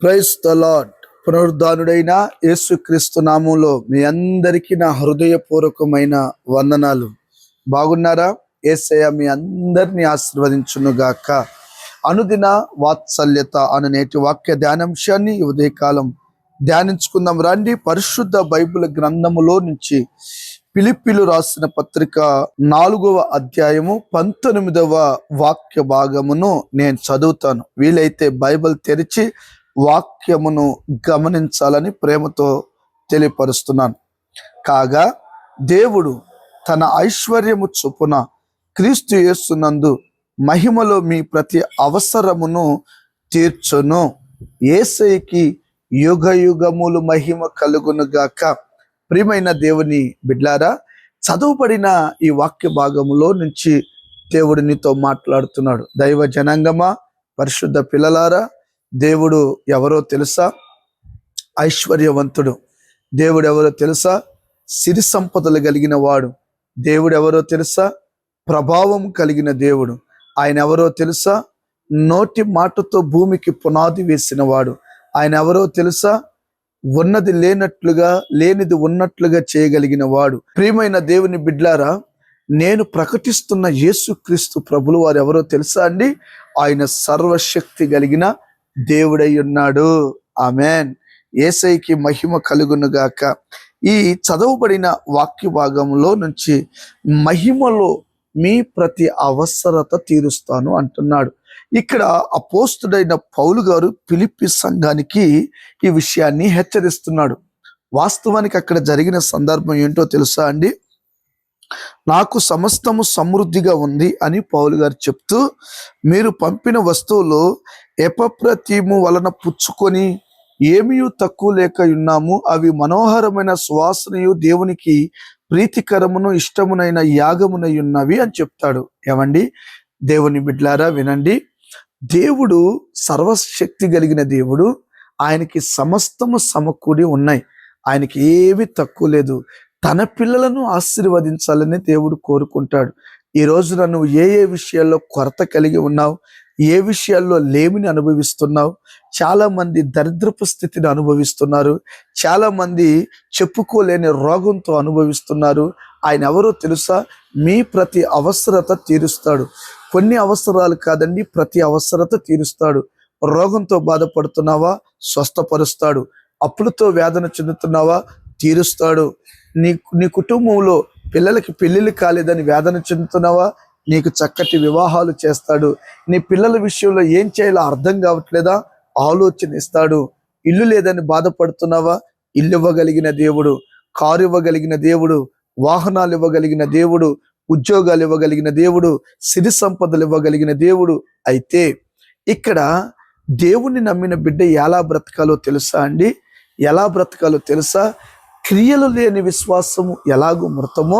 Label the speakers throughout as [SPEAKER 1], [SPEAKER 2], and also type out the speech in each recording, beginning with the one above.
[SPEAKER 1] Praise the lord. పునరుద్ధానుడైన యేసుక్రీస్తు నామంలో మీ అందరికీ నా హృదయపూర్వకమైన వందనాలు. బాగున్నారా? యేసయ్య మీ అందరినీ ఆశీర్వదించును గాక. అనుదిన వాత్సల్యత అను నేటి వాక్య ధ్యానాంశాన్ని ఉదయకాలం ధ్యానించుకుందాం రండి. పరిశుద్ధ బైబిల్ గ్రంథములో నుంచి ఫిలిప్పీలు రాసిన పత్రిక 4వ అధ్యాయము 19వ వాక్య భాగమును నేను చదువుతాను. వీలైతే బైబిల్ తెరిచి వాక్యమును గమనించాలని ప్రేమతో తెలియపరుస్తున్నాను. కాగా దేవుడు తన ఐశ్వర్యము చొప్పున క్రీస్తు యేసునందు మహిమలో మీ ప్రతి అవసరమును తీర్చును. యేసయ్యకి యుగ యుగములు మహిమ కలుగును గాక. ప్రియమైన దేవుని బిడ్లారా, చదువుబడిన ఈ వాక్య భాగములో నుంచి దేవుడు నీతో మాట్లాడుతున్నాడు. దైవ జనాంగమా, పరిశుద్ధ పిల్లలారా, దేవుడు ఎవరో తెలుసా? ఐశ్వర్యవంతుడు. దేవుడు ఎవరో తెలుసా? సిరి సంపదలు కలిగిన వాడు. దేవుడు ఎవరో తెలుసా? ప్రభావం కలిగిన దేవుడు. ఆయన ఎవరో తెలుసా? నోటి మాటతో భూమికి పునాది వేసిన వాడు. ఆయన ఎవరో తెలుసా? ఉన్నది లేనట్లుగా, లేనిది ఉన్నట్లుగా చేయగలిగిన వాడు. ప్రియమైన దేవుని బిడ్లారా, నేను ప్రకటిస్తున్న యేసుక్రీస్తు ప్రభులు వారు ఎవరో తెలుసా అండి? ఆయన సర్వశక్తి కలిగిన దేవుడై ఉన్నాడు. ఆమెన్. యేసయ్యకి మహిమ కలుగును గాక. ఈ చదవబడిన వాక్య భాగంలో నుంచి మహిమలో మీ ప్రతి అవసరత తీరుస్తాను అంటున్నాడు. ఇక్కడ అపోస్తుడైన పౌలు గారు ఫిలిప్పీ సంఘానికి ఈ విషయాన్ని హెచ్చరిస్తున్నాడు. వాస్తవానికి అక్కడ జరిగిన సందర్భం ఏంటో తెలుసా అండి? నాకు సమస్తము సమృద్ధిగా ఉంది అని పౌలు గారు చెప్తూ, మీరు పంపిన వస్తువులు ఎపప్రతిము వలన పుచ్చుకొని ఏమీ తక్కువ లేక ఉన్నాము. అవి మనోహరమైన సువాసనయు దేవునికి ప్రీతికరమును ఇష్టమునైన యాగమునై ఉన్నవి అని చెప్తాడు. ఏమండి దేవుని బిడ్లారా, వినండి. దేవుడు సర్వశక్తి కలిగిన దేవుడు. ఆయనకి సమస్తము సమకూడి ఉన్నాయి. ఆయనకి ఏవి తక్కువ లేదు. తన పిల్లలను ఆశీర్వదించాలని దేవుడు కోరుకుంటాడు. ఈ రోజున నువ్వు ఏ ఏ విషయాల్లో కొరత కలిగి ఉన్నావు, ఏ విషయాల్లో లేమిని అనుభవిస్తున్నావు? చాలా మంది దరిద్రపు స్థితిని అనుభవిస్తున్నారు. చాలా మంది చెప్పుకోలేని రోగంతో అనుభవిస్తున్నారు. ఆయన ఎవరో తెలుసా? మీ ప్రతి అవసరత తీరుస్తాడు. కొన్ని అవసరాలు కాదండి, ప్రతి అవసరత తీరుస్తాడు. రోగంతో బాధపడుతున్నావా? స్వస్థపరుస్తాడు. అప్పులతో వేదన చెందుతున్నావా? తీరుస్తాడు. నీ కుటుంబంలో పిల్లలకి పెళ్ళిళ్ళు కాలేదని వేదన చెందుతున్నావా? నీకు చక్కటి వివాహాలు చేస్తాడు. నీ పిల్లల విషయంలో ఏం చేయాలో అర్థం కావట్లేదా? ఆలోచన ఇస్తాడు. ఇల్లు లేదని బాధపడుతున్నావా? ఇల్లు ఇవ్వగలిగిన దేవుడు, కారు ఇవ్వగలిగిన దేవుడు, వాహనాలు ఇవ్వగలిగిన దేవుడు, ఉద్యోగాలు ఇవ్వగలిగిన దేవుడు, సిరి సంపదలు ఇవ్వగలిగిన దేవుడు. అయితే ఇక్కడ దేవుణ్ణి నమ్మిన బిడ్డ ఎలా బ్రతకాలో తెలుసా అండి? ఎలా బ్రతకాలో తెలుసా? క్రియలు లేని విశ్వాసము ఎలాగూ మృతమో,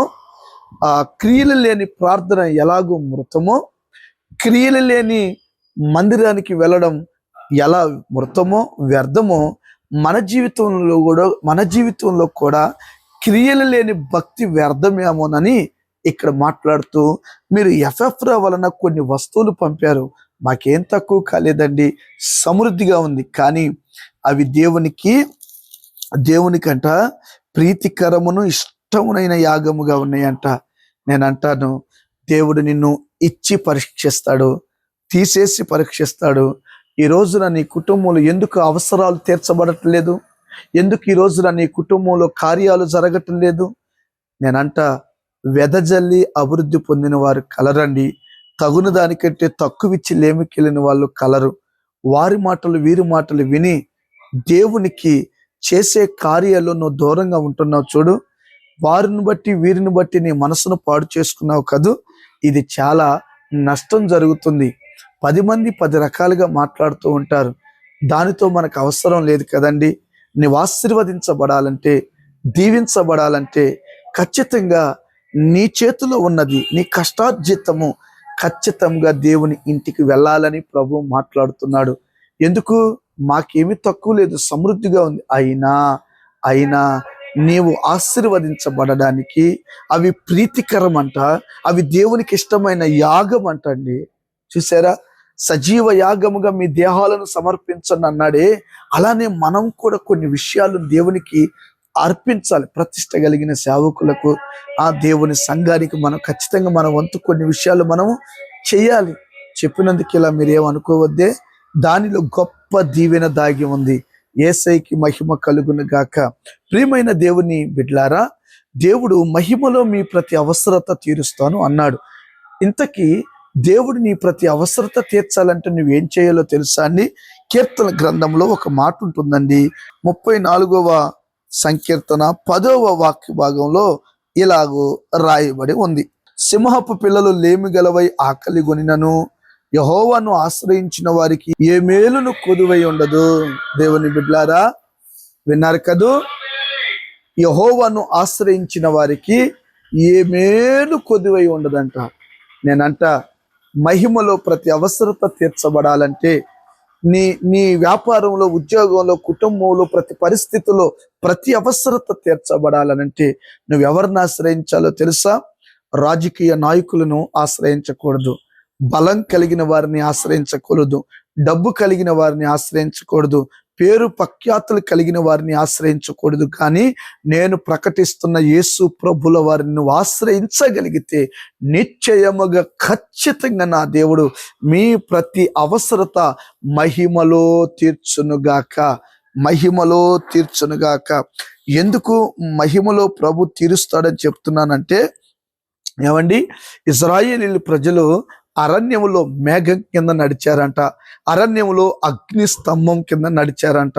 [SPEAKER 1] ఆ క్రియలు లేని ప్రార్థన ఎలాగూ మృతమో, క్రియలు లేని మందిరానికి వెళ్ళడం ఎలా మృతమో, వ్యర్థమో, మన జీవితంలో కూడా క్రియలు లేని భక్తి వ్యర్థమేమోనని ఇక్కడ మాట్లాడుతూ, మీరు ఎఫెఫ్రా వలన కొన్ని వస్తువులు పంపారు, మాకేం తక్కువ కాలేదండి, సమృద్ధిగా ఉంది. కానీ అవి దేవునికంట ప్రీతికరమును ఇష్టమునైన యాగముగా ఉన్నాయంట. నేను అంటాను, దేవుడు నిన్ను ఇచ్చి పరీక్షిస్తాడు, తీసేసి పరీక్షిస్తాడు. ఈ రోజున నీ కుటుంబంలో ఎందుకు అవసరాలు తీర్చబడట్లేదు? ఎందుకు ఈ రోజున నీ కుటుంబంలో కార్యాలు జరగటం లేదు? నేనంట, వెదజల్లి అభివృద్ధి పొందిన వారు కలరండి, తగున దానికంటే తక్కువిచ్చి లేమికెళ్ళిన వాళ్ళు కలరు. వారి మాటలు వీరి మాటలు విని దేవునికి చేసే కార్యాల్లో నువ్వు దూరంగా ఉంటున్నావు. చూడు, వారిని బట్టి వీరిని బట్టి నీ మనసును పాడు చేసుకున్నావు కదూ. ఇది చాలా నష్టం జరుగుతుంది. 10 మంది 10 రకాలుగా మాట్లాడుతూ ఉంటారు. దానితో మనకు అవసరం లేదు కదండి. నువ్వు ఆశీర్వదించబడాలంటే, దీవించబడాలంటే ఖచ్చితంగా నీ చేతిలో ఉన్నది, నీ కష్టార్జితము ఖచ్చితంగా దేవుని ఇంటికి వెళ్ళాలని ప్రభు మాట్లాడుతున్నాడు. ఎందుకు? మాకేమీ తక్కువ లేదు, సమృద్ధిగా ఉంది. అయినా నీవు ఆశీర్వదించబడడానికి అవి ప్రీతికరం అంట, అవి దేవునికి ఇష్టమైన యాగం అంటండి. చూసారా? సజీవ యాగముగా మీ దేహాలను సమర్పించండి అన్నాడే, అలానే మనం కూడా కొన్ని విషయాలు దేవునికి అర్పించాలి. ప్రతిష్ట కలిగిన సేవకులకు, ఆ దేవుని సంఘానికి మనం ఖచ్చితంగా మన వంతు కొన్ని విషయాలు మనము చేయాలి. చెప్పినందుకు ఇలా మీరేమనుకోవద్దే, దానిలో గొప్ప దీవెన దాగి ఉంది. యేసయ్యకి మహిమ కలుగును గాక. ప్రియమైన దేవుని బిడ్లారా, దేవుడు మహిమలో మీ ప్రతి అవసరత తీరుస్తాను అన్నాడు. ఇంతకీ దేవుడు నీ ప్రతి అవసరత తీర్చాలంటే నువ్వేం చేయాలో తెలుసా అండి? కీర్తన గ్రంథంలో ఒక మాట ఉంటుందండి. 34వ సంకీర్తన 10వ వాక్య భాగంలో ఇలాగూ రాయబడి ఉంది. సింహపు పిల్లలు లేమి గలవై ఆకలి గొనినను యెహోవాను ఆశ్రయించిన వారికి ఏ మేలును కొదువై ఉండదు. దేవుని బిడ్లారా, విన్నారు కదూ? యెహోవాను ఆశ్రయించిన వారికి ఏ మేలు కొదువై ఉండదంట. నేనంట, మహిమలో ప్రతి అవసరత తీర్చబడాలంటే, నీ వ్యాపారంలో, ఉద్యోగంలో, కుటుంబంలో, ప్రతి పరిస్థితిలో ప్రతి అవసరత తీర్చబడాలనంటే నువ్వెవరిని ఆశ్రయించాలో తెలుసా? రాజకీయ నాయకులను ఆశ్రయించకూడదు, బలం కలిగిన వారిని ఆశ్రయించకూడదు, డబ్బు కలిగిన వారిని ఆశ్రయించకూడదు, పేరు ప్రఖ్యాతులు కలిగిన వారిని ఆశ్రయించకూడదు. కానీ నేను ప్రకటిస్తున్న యేసు ప్రభుల వారిని నువ్వు ఆశ్రయించగలిగితే నిశ్చయముగా ఖచ్చితంగా నా దేవుడు మీ ప్రతి అవసరత మహిమలో తీర్చునుగాక, మహిమలో తీర్చునుగాక. ఎందుకు మహిమలో ప్రభు తీరుస్తాడని చెప్తున్నానంటే, ఏమండి, ఇశ్రాయేలీయుల ప్రజలు అరణ్యములో మేఘం కింద నడిచారంట, అరణ్యములో అగ్ని స్తంభం కింద నడిచారంట,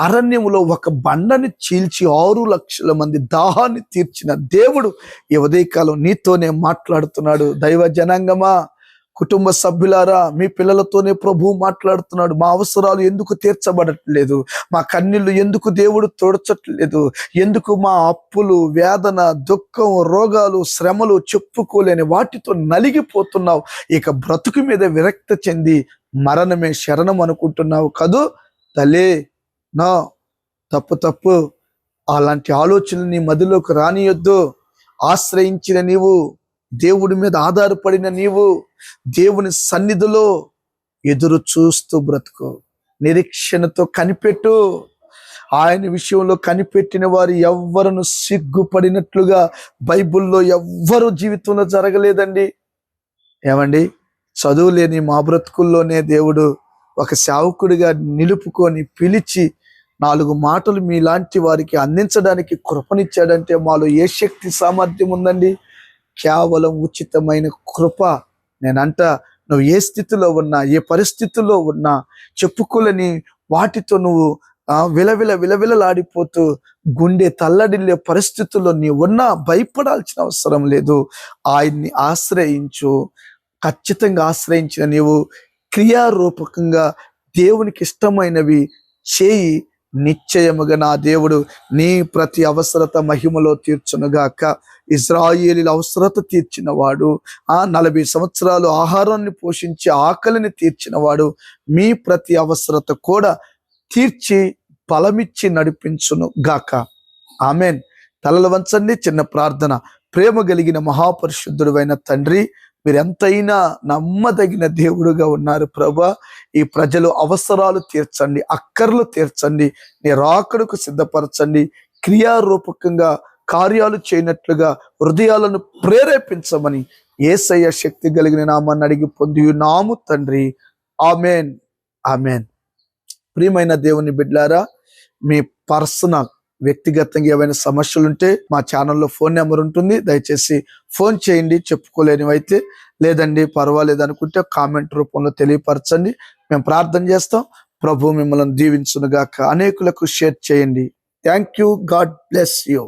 [SPEAKER 1] అరణ్యములో ఒక బండని చీల్చి 6 లక్షల మంది దాహాన్ని తీర్చిన దేవుడు ఈ ఉదయకాలం నీతోనే మాట్లాడుతున్నాడు. దైవ జనాంగమా, కుటుంబ సభ్యులారా, మీ పిల్లలతోనే ప్రభు మాట్లాడుతున్నాడు. మా అవసరాలు ఎందుకు తీర్చబడట్లేదు? మా కన్నీళ్లు ఎందుకు దేవుడు తోడ్చట్లేదు? ఎందుకు మా అప్పులు, వేదన, దుఃఖం, రోగాలు, శ్రమలు చెప్పుకోలేని వాటితో నలిగిపోతున్నావు? ఇక బ్రతుకు మీద విరక్తి చెంది మరణమే శరణం అనుకుంటున్నావు కదూ? తలే నా తప్పు. అలాంటి ఆలోచనలు నీ మదిలోకి రానియొద్దు. ఆశ్రయించిన నీవు, దేవుడి మీద ఆధారపడిన నీవు, దేవుని సన్నిధిలో ఎదురు చూస్తూ బ్రతుకు, నిరీక్షణతో కనిపెట్టు. ఆయన విషయంలో కనిపెట్టిన వారు ఎవ్వరును సిగ్గుపడినట్లుగా బైబిల్లో ఎవ్వరు జీవితంలో జరగలేదండి. ఏమండి, చదువు లేని మా బ్రతుకుల్లోనే దేవుడు ఒక సేవకుడిగా నిలుపుకొని పిలిచి 4 మాటలు మీలాంటి వారికి అందించడానికి కృపనిచ్చాడంటే మాలో ఏ శక్తి సామర్థ్యం ఉందండి? కేవలం ఉచితమైన కృప. నేనంట, నువ్వు ఏ స్థితిలో ఉన్నా, ఏ పరిస్థితుల్లో ఉన్నా, చెప్పుకోలేని వాటితో నువ్వు విలవిలలాడిపోతూ గుండె తల్లడిల్లే పరిస్థితుల్లో నీ ఉన్నా భయపడాల్సిన అవసరం లేదు. ఆయన్ని ఆశ్రయించు. ఖచ్చితంగా ఆశ్రయించిన నీవు క్రియారూపకంగా దేవునికి ఇష్టమైనవి చేయి. నిశ్చయముగా నా దేవుడు నీ ప్రతి అవసరత మహిమలో తీర్చునుగాక. ఇశ్రాయేలీల అవసరత తీర్చిన వాడు, 40 సంవత్సరాలు ఆహారాన్ని పోషించి ఆకలిని తీర్చిన వాడు మీ ప్రతి అవసరత కూడా తీర్చి బలమిచ్చి నడిపించును గాక. ఆమెన్. తలలు వంచండి. చిన్న ప్రార్థన. ప్రేమ కలిగిన మహాపరిశుద్ధుడైన తండ్రి, మీరెంతైనా నమ్మదగిన దేవుడుగా ఉన్నారు ప్రభా. ఈ ప్రజలు అవసరాలు తీర్చండి, అక్కర్లు తీర్చండి, నీ రాకడకు సిద్ధపరచండి. క్రియారూపకంగా కార్యాలు చేయనట్లుగా హృదయాలను ప్రేరేపించమని యేసయ్య శక్తి కలిగిన నామాన్ని అడిగి పొంది నాము తండ్రి. Amen, amen. ప్రియమైన దేవుని బిడ్లారా, మీ పర్సనల్ వ్యక్తిగతంగా ఏవైనా సమస్యలు ఉంటే మా ఛానల్లో ఫోన్ నెంబర్ ఉంటుంది, దయచేసి ఫోన్ చేయండి. చెప్పుకోలేనివైతే లేదండి పర్వాలేదు అనుకుంటే కామెంట్ రూపంలో తెలియపరచండి, మేము ప్రార్థన చేస్తాం. ప్రభు మిమ్మల్ని దీవించునుగాక. అనేకులకు షేర్ చేయండి. Thank you. God bless you.